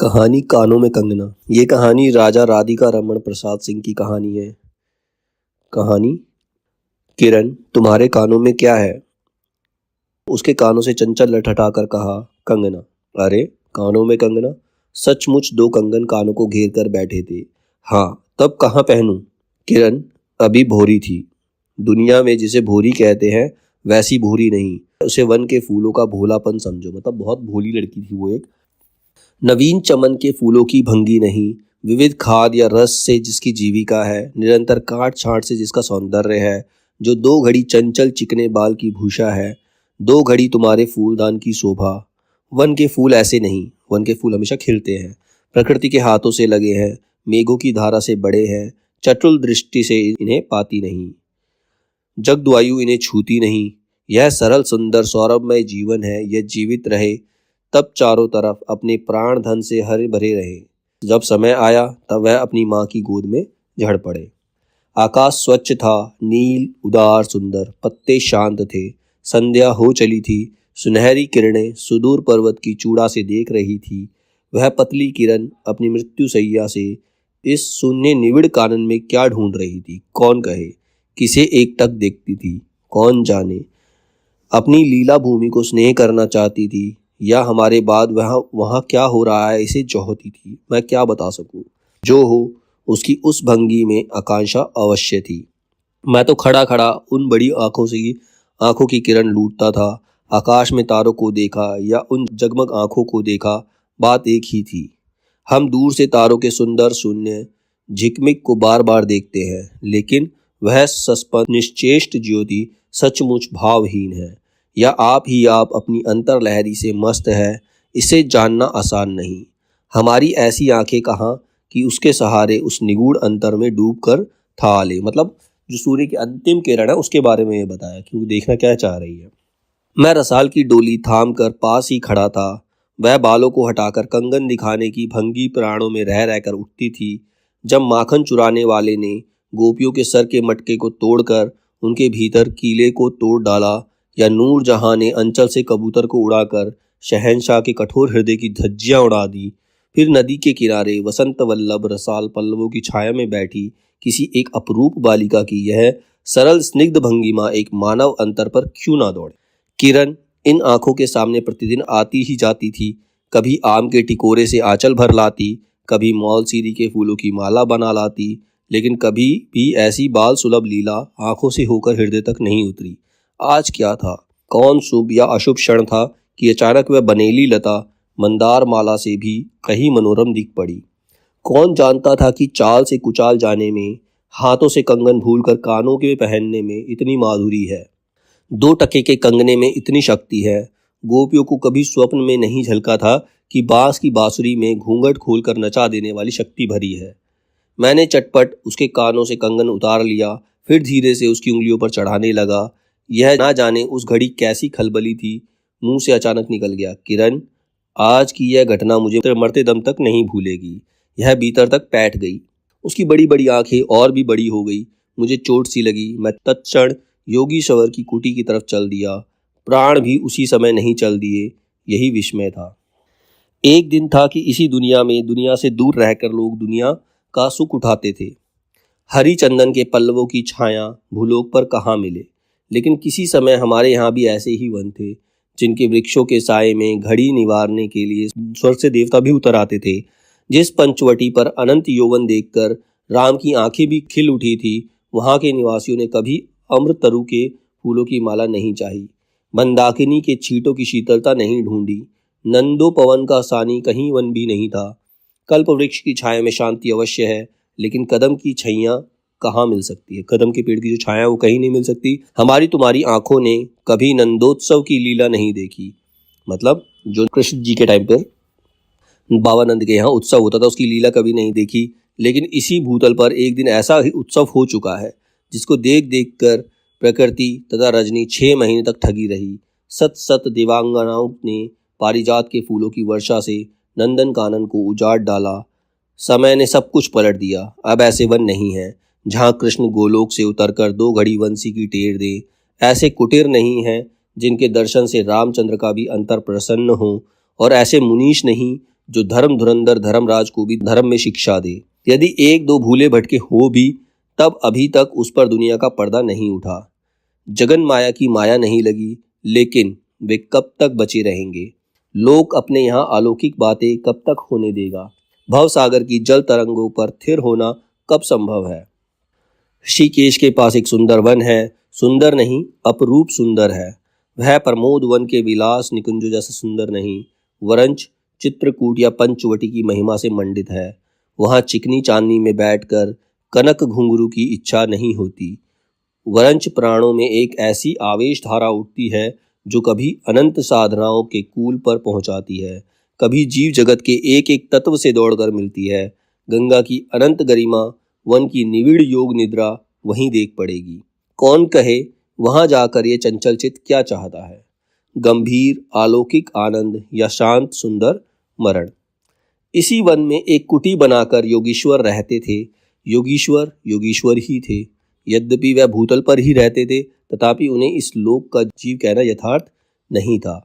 कहानी कानों में कंगना। ये कहानी राजा राधिका रमन प्रसाद सिंह की कहानी है। कहानी। किरण, तुम्हारे कानों में क्या है? उसके कानों से चंचल लटखटाकर कहा कंगना। अरे, कानों में कंगना? सचमुच दो कंगन कानों को घेर कर बैठे थे। हाँ, तब कहाँ पहनूं? किरण अभी भोरी थी। दुनिया में जिसे भोरी कहते हैं वैसी भोरी नहीं। उसे वन के फूलों का भोलापन समझो। मतलब बहुत भोली लड़की थी वो। एक नवीन चमन के फूलों की भंगी नहीं, विविध खाद या रस से जिसकी जीविका है, निरंतर काट छांट से जिसका सौंदर्य है, जो दो घड़ी चंचल चिकने बाल की भूषा है, दो घड़ी तुम्हारे फूलदान की शोभा। वन के फूल ऐसे नहीं। वन के फूल हमेशा खिलते हैं, प्रकृति के हाथों से लगे हैं, मेघों की धारा से बड़े हैं, चटुल दृष्टि से इन्हें पाती नहीं, जगद्वायु इन्हें छूती नहीं। यह सरल सुंदर सौरभमय जीवन है। यह जीवित रहे तब चारों तरफ अपने प्राण धन से हरे भरे रहे। जब समय आया तब वह अपनी माँ की गोद में झड़ पड़े। आकाश स्वच्छ था, नील उदार सुंदर, पत्ते शांत थे। संध्या हो चली थी, सुनहरी किरणें सुदूर पर्वत की चूड़ा से देख रही थी। वह पतली किरण अपनी मृत्यु सैया से इस शून्य निविड़ कानन में क्या ढूंढ रही थी, कौन कहे। किसे एकटक देखती थी, कौन जाने। अपनी लीला भूमि को स्नेह करना चाहती थी, या हमारे बाद वहाँ क्या हो रहा है इसे चाहती थी। मैं क्या बता सकूं। जो हो, उसकी उस भंगी में आकांक्षा अवश्य थी। मैं तो खड़ा खड़ा उन बड़ी आंखों की किरण लूटता था। आकाश में तारों को देखा या उन जगमग आंखों को देखा, बात एक ही थी। हम दूर से तारों के सुंदर शून्य झिकमिक को बार बार देखते हैं, लेकिन वह सस्पेंस निश्चेष्ट ज्योति सचमुच भावहीन है, या आप अपनी अंतर लहरी से मस्त है, इसे जानना आसान नहीं। हमारी ऐसी आंखें कहाँ कि उसके सहारे उस निगूढ़ अंतर में डूब कर था ले। मतलब जो सूर्य की अंतिम किरण है उसके बारे में ये बताया कि वो देखना क्या चाह रही है। मैं रसाल की डोली थाम कर पास ही खड़ा था। वह बालों को हटाकर कंगन दिखाने की भंगी प्राणों में रह रहकर उठती थी। जब माखन चुराने वाले ने गोपियों के सर के मटके को तोड़कर उनके भीतर कीले को तोड़ डाला, या नूर जहां ने अंचल से कबूतर को उड़ाकर शहंशाह के कठोर हृदय की धज्जियां उड़ा दी, फिर नदी के किनारे वसंत वल्लभ रसाल पल्लवों की छाया में बैठी किसी एक अपरूप बालिका की यह सरल स्निग्ध भंगिमा एक मानव अंतर पर क्यों ना दौड़े। किरण इन आंखों के सामने प्रतिदिन आती ही जाती थी। कभी आम के टिकोरे से आंचल भर लाती, कभी मौलसीरी के फूलों की माला बना लाती, लेकिन कभी भी ऐसी बाल सुलभ लीला आंखों से होकर हृदय तक नहीं उतरी। आज क्या था, कौन शुभ या अशुभ क्षण था कि अचानक वह बनेली लता मंदार माला से भी कहीं मनोरम दिख पड़ी। कौन जानता था कि चाल से कुचाल जाने में, हाथों से कंगन भूलकर कानों के पहनने में इतनी माधुरी है, 2 टके के कंगने में इतनी शक्ति है। गोपियों को कभी स्वप्न में नहीं झलका था कि बांस की बांसुरी में घूंघट खोलकर नचा देने वाली शक्ति भरी है। मैंने चटपट उसके कानों से कंगन उतार लिया, फिर धीरे से उसकी उंगलियों पर चढ़ाने लगा। यह ना जाने उस घड़ी कैसी खलबली थी, मुंह से अचानक निकल गया, किरण, आज की यह घटना मुझे मरते दम तक नहीं भूलेगी। यह भीतर तक बैठ गई। उसकी बड़ी बड़ी आंखें और भी बड़ी हो गई। मुझे चोट सी लगी। मैं तत्क्षण योगीश्वर की कुटी की तरफ चल दिया। प्राण भी उसी समय नहीं चल दिए। यही विस्मय था। एक दिन था कि इसी दुनिया में दुनिया से दूर रहकर लोग दुनिया का सुख उठाते थे। हरी चंदन के पल्लवों की छाया भूलोक पर कहाँ मिले, लेकिन किसी समय हमारे यहाँ भी ऐसे ही वन थे, जिनके वृक्षों के साए में घड़ी निवारने के लिए स्वर्ग से देवता भी उतर आते थे। जिस पंचवटी पर अनंत यौवन देखकर राम की आंखें भी खिल उठी थी, वहाँ के निवासियों ने कभी अमृतरु के फूलों की माला नहीं चाही, मंदाकिनी के छींटों की शीतलता नहीं ढूंढी, नंदो पवन का सानी कहीं वन भी नहीं था। कल्प वृक्ष की छाया में शांति अवश्य है, लेकिन कदम की छैया कहाँ मिल सकती है। कदम के पेड़ की जो छाया है वो कहीं नहीं मिल सकती। हमारी तुम्हारी आंखों ने कभी नंदोत्सव की लीला नहीं देखी। मतलब जो कृष्ण जी के टाइम पर बाबा नंद के यहाँ उत्सव होता था, उसकी लीला कभी नहीं देखी। लेकिन इसी भूतल पर एक दिन ऐसा ही उत्सव हो चुका है जिसको देख देख कर प्रकृति तथा रजनी 6 महीने तक ठगी रही। सत सत देवांगनाओं ने पारिजात के फूलों की वर्षा से नंदन कानन को उजाड़ डाला। समय ने सब कुछ पलट दिया। अब ऐसे वन नहीं है जहाँ कृष्ण गोलोक से उतरकर 2 घड़ी वंशी की टेर दे। ऐसे कुटीर नहीं हैं जिनके दर्शन से रामचंद्र का भी अंतर प्रसन्न हो, और ऐसे मुनीश नहीं जो धर्म धुरंधर धर्मराज को भी धर्म में शिक्षा दे। यदि एक दो भूले भटके हो भी, तब अभी तक उस पर दुनिया का पर्दा नहीं उठा। जगन माया की माया नहीं लगी, लेकिन वे कब तक बचे रहेंगे? लोक अपने यहाँ अलौकिक बातें कब तक होने देगा? भव सागर की जल तरंगों पर थिर होना कब संभव है? ऋषिकेश के पास एक सुंदर वन है, सुंदर नहीं अपरूप सुंदर है। वह प्रमोद वन के विलास निकुंजों जैसा सुंदर नहीं, वरंच चित्रकूट या पंचवटी की महिमा से मंडित है। वहाँ चिकनी चांदनी में बैठकर कनक घुंघरू की इच्छा नहीं होती, वरंच प्राणों में एक ऐसी आवेश धारा उठती है जो कभी अनंत साधनाओं के कूल पर पहुंचाती है, कभी जीव जगत के एक एक तत्व से दौड़कर मिलती है। गंगा की अनंत गरिमा, वन की निविड़ योग निद्रा वहीं देख पड़ेगी। कौन कहे वहां जाकर ये चंचल चित्त क्या चाहता है? गंभीर अलौकिक आनंद या शांत सुंदर मरण? इसी वन में एक कुटी बनाकर योगीश्वर रहते थे। योगीश्वर योगीश्वर ही थे। यद्यपि वह भूतल पर ही रहते थे, तथापि उन्हें इस लोक का जीव कहना यथार्थ नहीं था।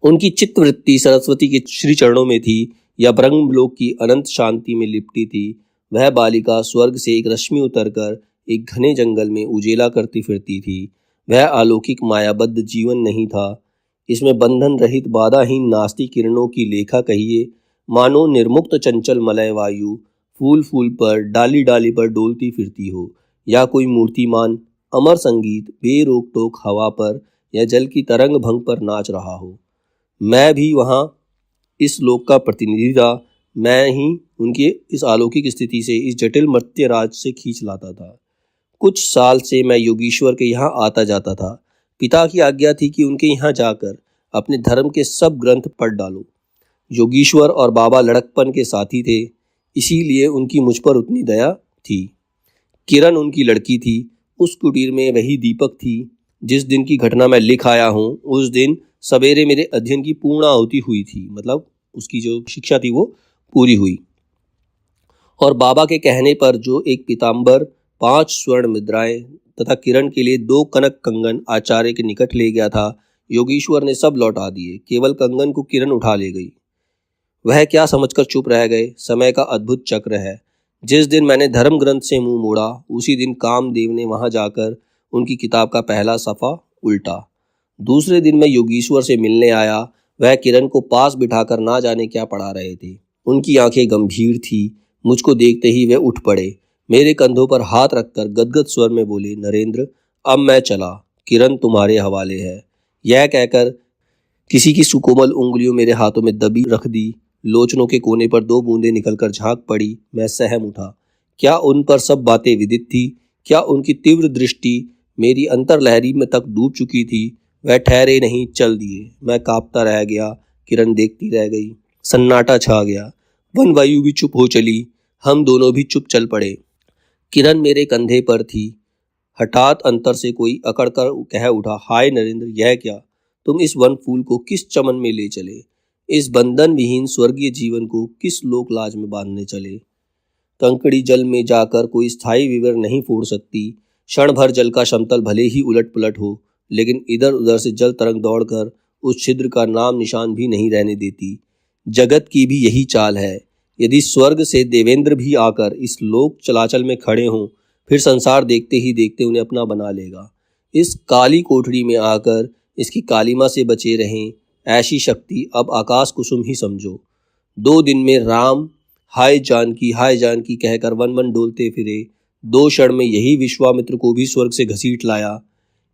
उनकी चित्तवृत्ति सरस्वती के श्री चरणों में थी या ब्रह्मलोक की अनंत शांति में लिपटी थी। वह बालिका स्वर्ग से एक रश्मि उतरकर एक घने जंगल में उजेला करती फिरती थी। वह अलौकिक मायाबद्ध जीवन नहीं था। इसमें बंधन रहित बाधाहीन नास्ती किरणों की लेखा कहिए, मानो निर्मुक्त चंचल मलय वायु फूल फूल पर डाली डाली पर डोलती फिरती हो, या कोई मूर्तिमान अमर संगीत बेरोक टोक हवा पर या जल की तरंग भंग पर नाच रहा हो। मैं भी वहाँ इस लोक का प्रतिनिधि था। मैं ही उनकी इस अलौकिक स्थिति से, इस जटिल मर्त्य राज से खींच लाता था। कुछ साल से मैं योगीश्वर के यहाँ आता जाता था। पिता की आज्ञा थी कि उनके यहाँ जाकर अपने धर्म के सब ग्रंथ पढ़ डालो। योगीश्वर और बाबा लड़कपन के साथी थे, इसीलिए उनकी मुझ पर उतनी दया थी। किरण उनकी लड़की थी। उस कुटीर में वही दीपक थी। जिस दिन की घटना मैं लिख आया हूँ, उस दिन सवेरे मेरे अध्ययन की पूर्ण आहुति हुई थी, मतलब उसकी जो शिक्षा थी वो पूरी हुई। और बाबा के कहने पर जो एक पीताम्बर, 5 स्वर्ण मुद्राएं तथा किरण के लिए 2 कनक कंगन आचार्य के निकट ले गया था, योगीश्वर ने सब लौटा दिए। केवल कंगन को किरण उठा ले गई। वह क्या समझकर चुप रह गए। समय का अद्भुत चक्र है। जिस दिन मैंने धर्म ग्रंथ से मुंह मोड़ा, उसी दिन कामदेव ने वहां जाकर उनकी किताब का पहला सफ़ा उल्टा। दूसरे दिन मैं योगीश्वर से मिलने आया। वह किरण को पास बिठाकर ना जाने क्या पढ़ा रहे थे। उनकी आंखें गंभीर थी। मुझको देखते ही वे उठ पड़े। मेरे कंधों पर हाथ रखकर गदगद स्वर में बोले, नरेंद्र, अब मैं चला, किरण तुम्हारे हवाले है। यह कहकर किसी की सुकोमल उंगलियों मेरे हाथों में दबी रख दी। लोचनों के कोने पर 2 बूंदें निकलकर झांक पड़ी। मैं सहम उठा। क्या उन पर सब बातें विदित थी? क्या उनकी तीव्र दृष्टि मेरी अंतर्लहरी में तक डूब चुकी थी? वह ठहरे नहीं, चल दिए। मैं कांपता रह गया। किरण देखती रह गई। सन्नाटा छा गया। वन वायु भी चुप हो चली। हम दोनों भी चुप चल पड़े। किरण मेरे कंधे पर थी। हठात अंतर से कोई अकड़कर कह उठा, हाय नरेंद्र, यह क्या? तुम इस वन फूल को किस चमन में ले चले? इस बंधन विहीन स्वर्गीय जीवन को किस लोक लाज में बांधने चले? कंकड़ी जल में जाकर कोई स्थायी विवर नहीं फोड़ सकती। क्षण भर जल का समतल भले ही उलट पुलट हो, लेकिन इधर उधर से जल तरंग दौड़कर उस छिद्र का नाम निशान भी नहीं रहने देती। जगत की भी यही चाल है। यदि स्वर्ग से देवेंद्र भी आकर इस लोक चलाचल में खड़े हों, फिर संसार देखते ही देखते उन्हें अपना बना लेगा। इस काली कोठरी में आकर इसकी कालिमा से बचे रहें, ऐसी शक्ति अब आकाश कुसुम ही समझो। 2 दिन में राम हाय जानकी कहकर वन वन डोलते फिरे। 2 क्षण में यही विश्वामित्र को भी स्वर्ग से घसीट लाया।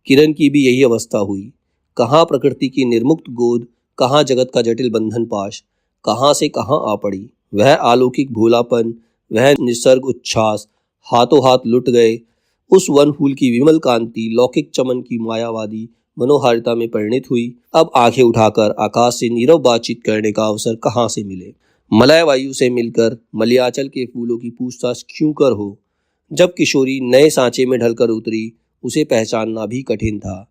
किरण की भी यही अवस्था हुई। कहाँ प्रकृति की निर्मुक्त गोद, कहाँ जगत का जटिल बंधन पाश, कहाँ से कहाँ आ पड़ी। वह अलौकिक भोलापन, वह निसर्ग उच्छ्वास हाथों हाथ लुट गए। उस वन फूल की विमल कांति लौकिक चमन की मायावादी मनोहारिता में परिणित हुई। अब आंखें उठाकर आकाश से नीरव बातचीत करने का अवसर कहाँ से मिले? मलय वायु से मिलकर मलयाचल के फूलों की पूछताछ क्यों कर हो? जब किशोरी नए सांचे में ढलकर उतरी, उसे पहचानना भी कठिन था।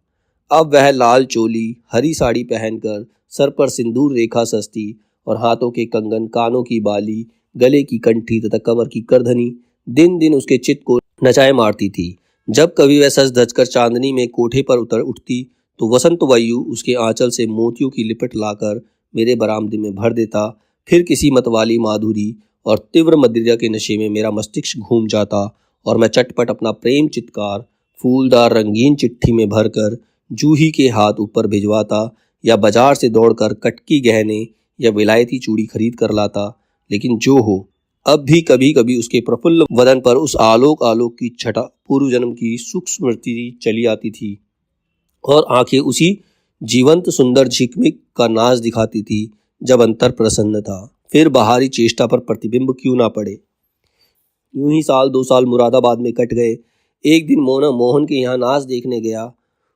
अब वह लाल चोली, हरी साड़ी पहनकर, सर पर सिंदूर रेखा सस्ती और हाथों के कंगन, कानों की बाली, गले की कंठी तथा कमर की करधनी दिन दिन उसके चित्त को नचाए मारती थी। जब कभी वह सज धज कर चांदनी में कोठे पर उतर उठती, तो वसंत वायु उसके आंचल से मोतियों की लिपट लाकर मेरे बरामदे में भर देता। फिर किसी मतवाली माधुरी और तीव्र मदिरा के नशे में मेरा मस्तिष्क घूम जाता और मैं चटपट अपना प्रेम चित्कार फूलदार रंगीन चिट्ठी में भरकर जूही के हाथ ऊपर भिजवाता या बाजार से दौड़कर कटकी गहने या विलायती चूड़ी खरीद कर लाता। लेकिन जो हो, अब भी कभी कभी उसके प्रफुल्ल वदन पर उस आलोक आलोक की छटा पूर्व जन्म की सुख स्मृति चली आती थी और आंखें उसी जीवंत सुंदर झिकमिक का नाच दिखाती थी जब अंतर प्रसन्न था। फिर बाहरी चेष्टा पर प्रतिबिंब क्यों ना पड़े। यूं ही 1-2 साल मुरादाबाद में कट गए। एक दिन मोना मोहन के यहाँ नाच देखने गया।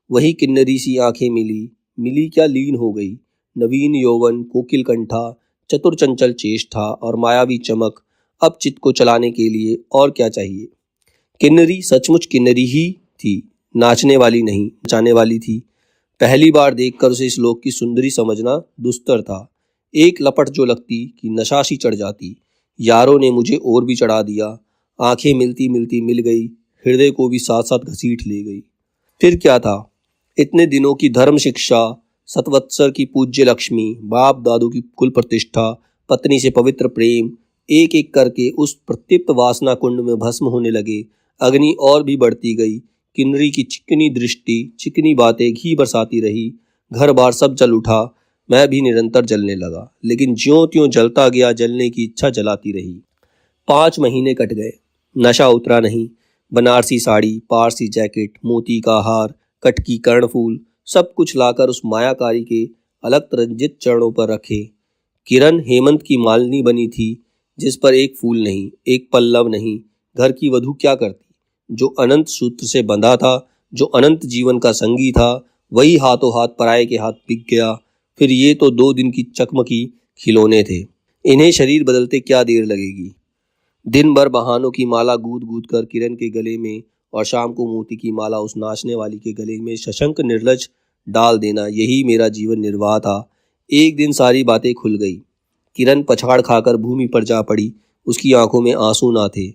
वही किन्नरी सी आंखें मिली क्या लीन हो गई। नवीन यौवन, कोकिल कंठा, चतुर चंचल चेष्टा और मायावी चमक, अब चित्त को चलाने के लिए और क्या चाहिए। किन्नरी सचमुच किन्नरी ही थी, नाचने वाली नहीं, नचाने वाली थी। पहली बार देखकर उसे इस लोक की सुंदरी समझना दुस्तर था। एक लपट जो लगती कि नशा सी चढ़ जाती। यारों ने मुझे और भी चढ़ा दिया। आंखें मिलती मिलती मिल गई, हृदय को भी साथ साथ घसीट ले गई। फिर क्या था, इतने दिनों की धर्म शिक्षा, सतवत्सर की पूज्य लक्ष्मी, बाप दादू की कुल प्रतिष्ठा, पत्नी से पवित्र प्रेम, एक एक करके उस प्रत्यप्त वासना कुंड में भस्म होने लगे। अग्नि और भी बढ़ती गई। किन्नरी की चिकनी दृष्टि, चिकनी बातें घी बरसाती रही। घर बार सब जल उठा। मैं भी निरंतर जलने लगा, लेकिन ज्यों त्यों जलता गया, जलने की इच्छा जलाती रही। 5 महीने कट गए, नशा उतरा नहीं। बनारसी साड़ी, पारसी जैकेट, मोती का हार, कटकी कर्णफूल, सब कुछ लाकर उस मायाकारी के अलग रंजित चरणों पर रखे। किरण हेमंत की मालिनी बनी थी, जिस पर एक फूल नहीं, एक पल्लव नहीं। घर की वधू क्या करती? जो अनंत सूत्र से बंधा था, जो अनंत जीवन का संगी था, वही हाथों हाथ पराये के हाथ बिक गया। फिर ये तो 2 दिन की चकमकी खिलौने थे, इन्हें शरीर बदलते क्या देर लगेगी। दिन भर बहानों की माला गूंद गूंद कर किरण के गले में और शाम को मोती की माला उस नाचने वाली के गले में सशंक निर्लज डाल देना, यही मेरा जीवन निर्वाह था। एक दिन सारी बातें खुल गई। किरण पछाड़ खाकर भूमि पर जा पड़ी। उसकी आंखों में आंसू ना थे,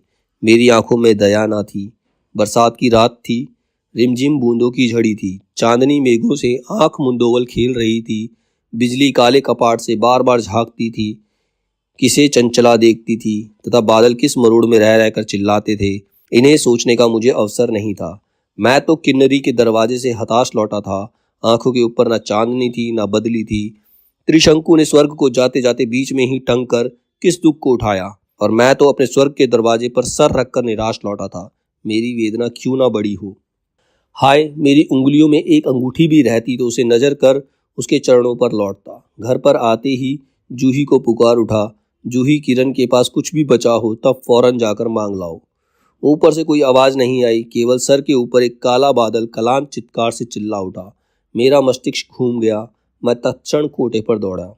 मेरी आंखों में दया ना थी। बरसात की रात थी, रिमझिम बूंदों की झड़ी थी। चांदनी मेघों से आंख मुंदोवल खेल रही थी। बिजली काले कपाट से बार बार झांकती थी, किसे चंचला देखती थी, तथा बादल किस मरोड़ में रह रहकर चिल्लाते थे। इन्हें सोचने का मुझे अवसर नहीं था। मैं तो किन्नरी के दरवाजे से हताश लौटा था। आंखों के ऊपर न चांदनी थी, न बदली थी। त्रिशंकु ने स्वर्ग को जाते जाते बीच में ही टंग कर किस दुख को उठाया, और मैं तो अपने स्वर्ग के दरवाजे पर सर रखकर निराश लौटा था। मेरी वेदना क्यों ना बड़ी हो। हाय, मेरी उंगलियों में एक अंगूठी भी रहती तो उसे नजर कर उसके चरणों पर लौटता। घर पर आते ही जूही को पुकार उठा। जूही, किरण के पास कुछ भी बचा हो तब फौरन जाकर मांग लाओ। ऊपर से कोई आवाज नहीं आई, केवल सर के ऊपर एक काला बादल कलांत चित्कार से चिल्ला उठा। मेरा मस्तिष्क घूम गया। मैं तत्क्षण कोटे पर दौड़ा।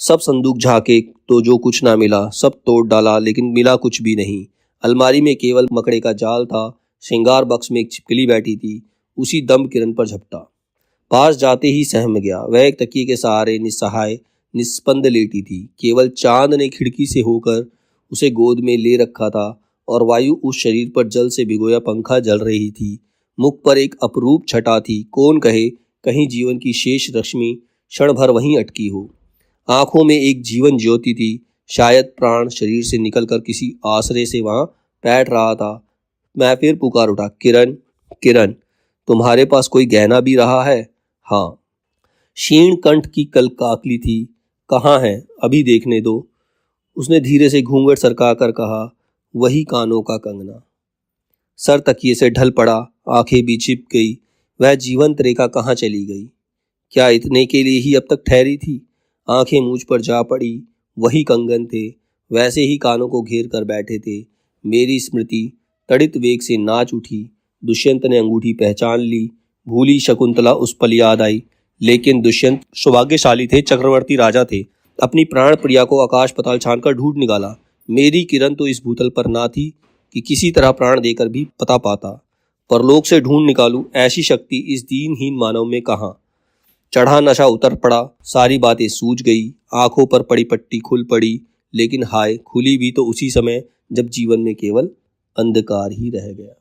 सब संदूक झांके तो जो कुछ ना मिला सब तोड़ डाला, लेकिन मिला कुछ भी नहीं। अलमारी में केवल मकड़े का जाल था। श्रृंगार बक्स में एक छिपकली बैठी थी। उसी दम किरण पर झपटा। पास जाते ही सहम गया। वह एक तकिए के सहारे निस्सहाय निस्पंद लेटी थी। केवल चांद ने खिड़की से होकर उसे गोद में ले रखा था और वायु उस शरीर पर जल से भिगोया पंखा जल रही थी। मुख पर एक अपरूप छटा थी। कौन कहे, कहीं जीवन की शेष रश्मि क्षण भर वहीं अटकी हो। आंखों में एक जीवन ज्योति थी। शायद प्राण शरीर से निकलकर किसी आश्रय से वहां बैठ रहा था। मैं फिर पुकार उठा, किरण, किरण, तुम्हारे पास कोई गहना भी रहा है? हाँ। क्षीण कंठ की कल काकली थी। कहाँ है, अभी देखने दो। उसने धीरे से घूंघट सरका कर कहा, वही कानों का कंगना। सर तकिए से ढल पड़ा, आंखें भी छिप गई। वह जीवंत रेखा कहाँ चली गई? क्या इतने के लिए ही अब तक ठहरी थी? आंखें मुझ पर जा पड़ी। वही कंगन थे, वैसे ही कानों को घेर कर बैठे थे। मेरी स्मृति तड़ित वेग से नाच उठी। दुष्यंत ने अंगूठी पहचान ली। भूली शकुंतला उस पल याद आई। लेकिन दुष्यंत सौभाग्यशाली थे, चक्रवर्ती राजा थे। अपनी प्राण प्रिया को आकाश पताल छानकर ढूंढ निकाला। मेरी किरण तो इस भूतल पर ना थी कि किसी तरह प्राण देकर भी पता पाता। परलोक से ढूंढ निकालूं ऐसी शक्ति इस दीनहीन मानव में कहाँ। चढ़ा नशा उतर पड़ा। सारी बातें सूझ गई। आंखों पर पड़ी पट्टी खुल पड़ी। लेकिन हाय, खुली भी तो उसी समय जब जीवन में केवल अंधकार ही रह गया।